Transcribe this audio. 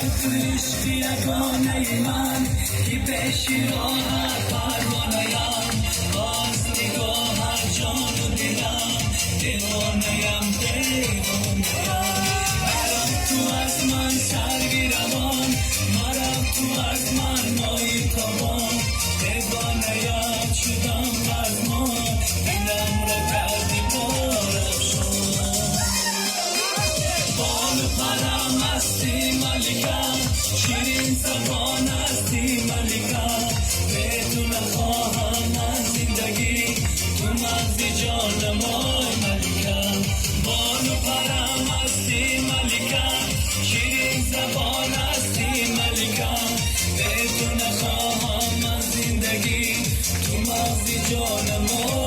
تو عشقی یگانه من که بشی راحت پروانه‌ام باز نگاهت جان و دلم دیوانه‌ام مرا تو از من سرگیروان مرا تو از من مایی توان دیوانه‌ام شدم از ما دلم را کردی پرافشان بال و پرم هستی ملکم شیرین زبان هستی ملکم بدون خواهم من زندگی تو مغز جانم آی ملکم بال و پرم هستی ملکم شیرین زبان هستی ملکم بدون خواهم من زندگی تو مغز جانم آی